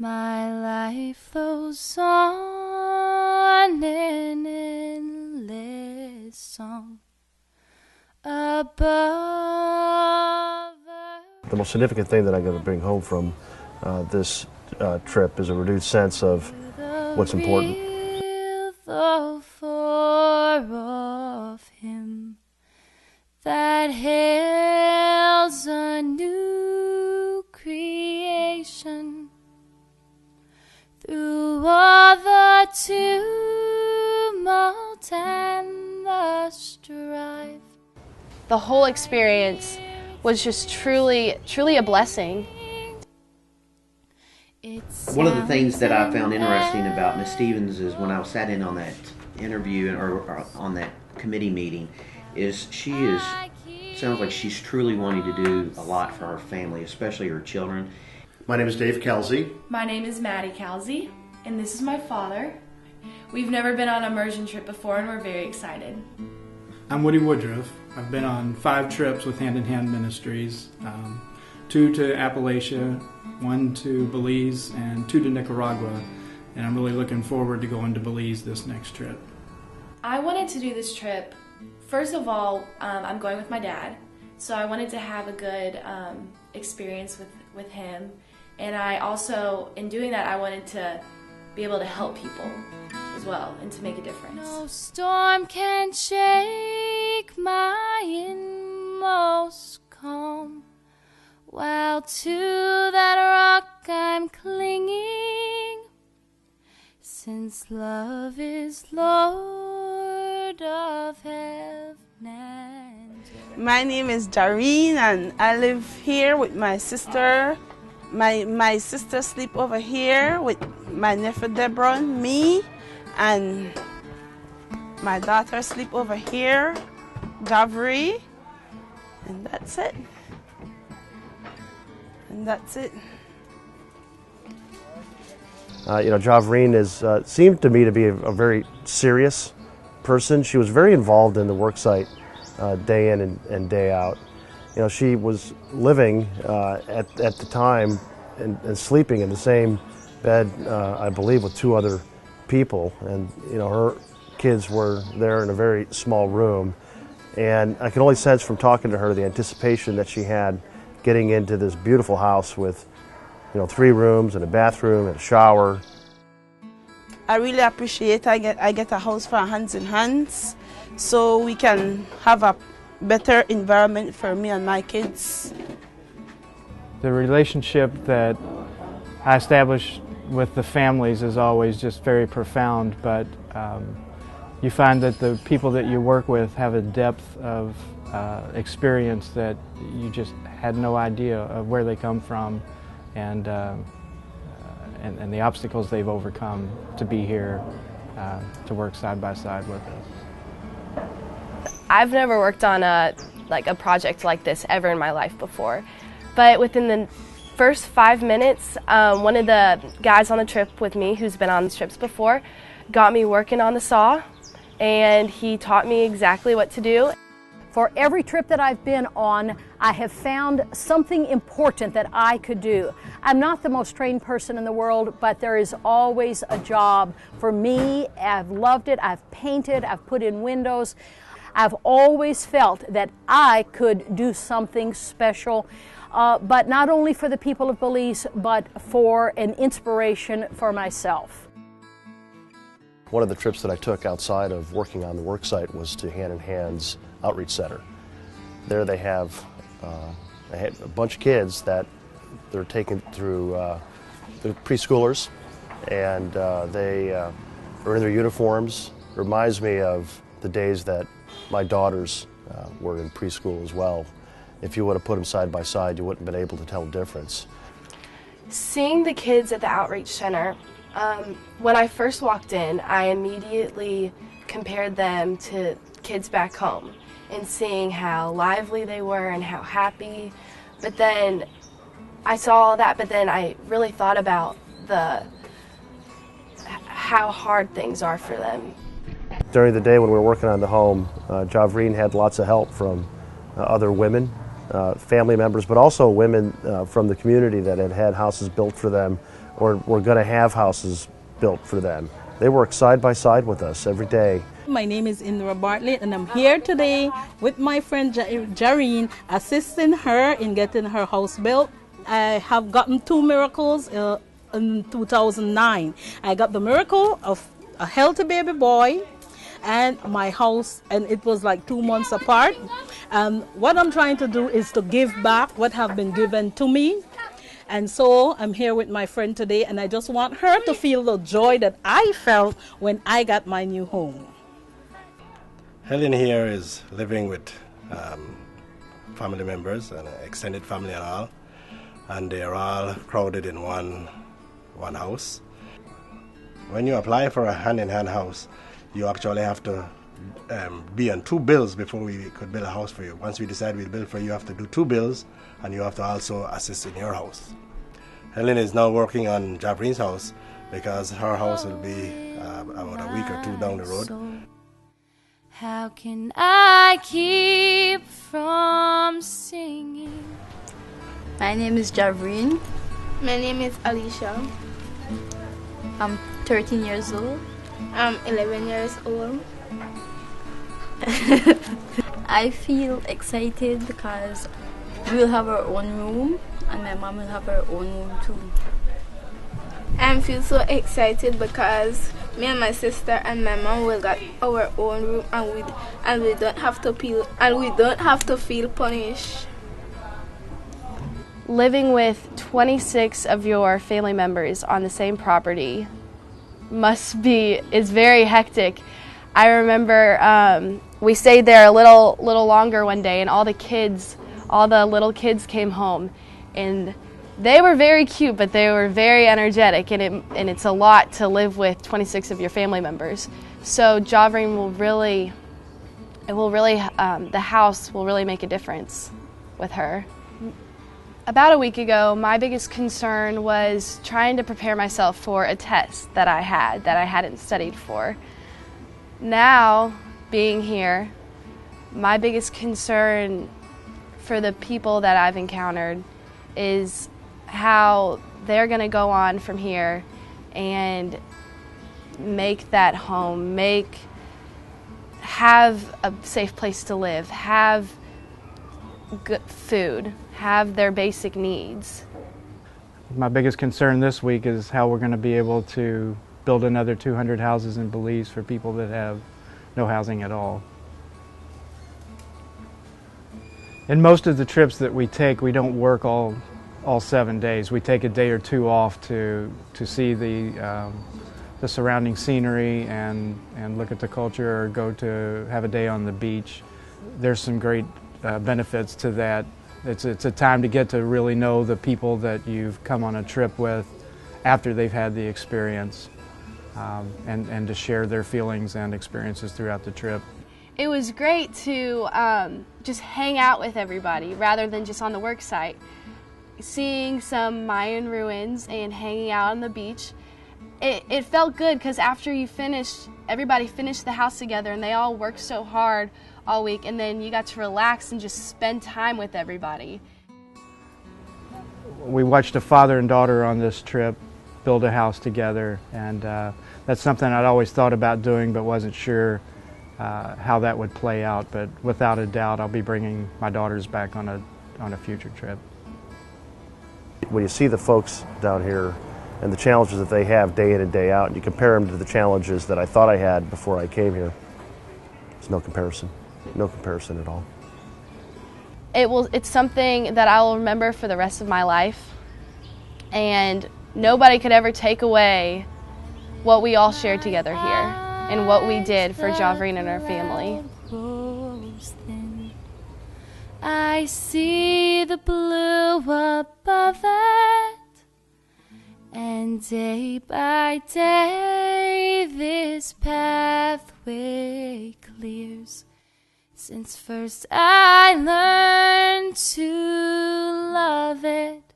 My life flows on in endless song above. The most significant thing that I'm going to bring home from this trip is a renewed sense of what's important. The for of him that hails a new creation through all the tumult and the strife. The whole experience was just truly a blessing. One of the things that I found interesting about Ms. Stevens is when I sat in on that interview or on that committee meeting, is sounds like she's truly wanting to do a lot for her family, especially her children. My name is Dave Kelsey. My name is Maddie Kelsey, and this is my father. We've never been on an immersion trip before, and we're very excited. I'm Woody Woodruff. I've been on 5 trips with Hand in Hand Ministries, 2 to Appalachia, 1 to Belize, and 2 to Nicaragua, and I'm really looking forward to going to Belize this next trip. I wanted to do this trip, first of all, I'm going with my dad, so I wanted to have a good experience with him, and I also, in doing that, I wanted to be able to help people as well and to make a difference. No storm can shake my inmost calm, while to that rock I'm clinging, since love is Lord of heaven and earth. My name is Jareen, and I live here with my sister. My sister sleep over here with my nephew Deborah and me, and my daughter sleep over here, Javri, and that's it. And that's it. Javreen seemed to me to be a very serious person. She was very involved in the worksite day in and day out. She was living at the time and sleeping in the same bed, I believe, with 2 other people. And her kids were there in a very small room. And I could only sense from talking to her the anticipation that she had getting into this beautiful house with 3 rooms and a bathroom and a shower. I really appreciate I get a house for Hands in Hands, so we can have a better environment for me and my kids. The relationship that I establish with the families is always just very profound, but you find that the people that you work with have a depth of experience that you just had no idea of where they come from, and the obstacles they've overcome to be here to work side by side with us. I've never worked on a project like this ever in my life before, but within the first 5 minutes, one of the guys on the trip with me, who's been on these trips before, got me working on the saw, and he taught me exactly what to do. For every trip that I've been on, I have found something important that I could do. I'm not the most trained person in the world, but there is always a job for me. I've loved it. I've painted. I've put in windows. I've always felt that I could do something special, but not only for the people of Belize, but for an inspiration for myself. One of the trips that I took outside of working on the worksite was to Hand in Hand's Outreach Center. There they have a bunch of kids that they're taken through, they're preschoolers, and they are in their uniforms. It reminds me of the days that my daughters were in preschool as well. If you would have put them side by side, you wouldn't have been able to tell the difference. Seeing the kids at the Outreach Center, when I first walked in, I immediately compared them to kids back home, and seeing how lively they were and how happy. But then I saw all that, but then I really thought about how hard things are for them. During the day when we were working on the home, Javreen had lots of help from other women, family members, but also women from the community that had had houses built for them or we're going to have houses built for them. They work side by side with us every day. My name is Indra Bartlett, and I'm here today with my friend Jareen, assisting her in getting her house built. I have gotten 2 miracles in 2009. I got the miracle of a healthy baby boy and my house, and it was like 2 months apart. What I'm trying to do is to give back what have been given to me. And so I'm here with my friend today, and I just want her to feel the joy that I felt when I got my new home. Helen here is living with family members and extended family and all, and they're all crowded in one house. When you apply for a hand-in-hand house, you actually have to be on 2 bills before we could build a house for you. Once we decide we'll build for you, you have to do 2 bills, and you have to also assist in your house. Helen is now working on Javreen's house because her house will be about a week or 2 down the road. How can I keep from singing? My name is Javreen. My name is Alicia. I'm 13 years old. I'm 11 years old. I feel excited because we'll have our own room and my mom will have her own room too. I feel so excited because me and my sister and my mom will get our own room, and we don't have to feel punished. Living with 26 of your family members on the same property is very hectic. I remember we stayed there a little longer one day, and all the little kids came home, and they were very cute, but they were very energetic, and it's a lot to live with 26 of your family members. So Javreen the house will really make a difference with her. About a week ago, my biggest concern was trying to prepare myself for a test that I hadn't studied for. Now, being here, my biggest concern for the people that I've encountered is how they're going to go on from here and make that home, have a safe place to live, have good food, have their basic needs. My biggest concern this week is how we're going to be able to build another 200 houses in Belize for people that have no housing at all. In most of the trips that we take, we don't work all 7 days. We take a day or 2 off to see the surrounding scenery and look at the culture, or go to have a day on the beach. There's some great benefits to that. It's a time to get to really know the people that you've come on a trip with after they've had the experience, and to share their feelings and experiences throughout the trip. It was great to just hang out with everybody rather than just on the work site. Seeing some Mayan ruins and hanging out on the beach, it felt good because after everybody finished the house together, and they all worked so hard all week, and then you got to relax and just spend time with everybody. We watched a father and daughter on this trip build a house together, and that's something I'd always thought about doing but wasn't sure how that would play out. But without a doubt, I'll be bringing my daughters back on a future trip. When you see the folks down here and the challenges that they have day in and day out, and you compare them to the challenges that I thought I had before I came here, there's no comparison. No comparison at all. It's something that I will remember for the rest of my life, and nobody could ever take away what we all shared together here and what we did for Javreen and her family. I see the blue above it, and day by day this pathway clears. Since first I learned to love it,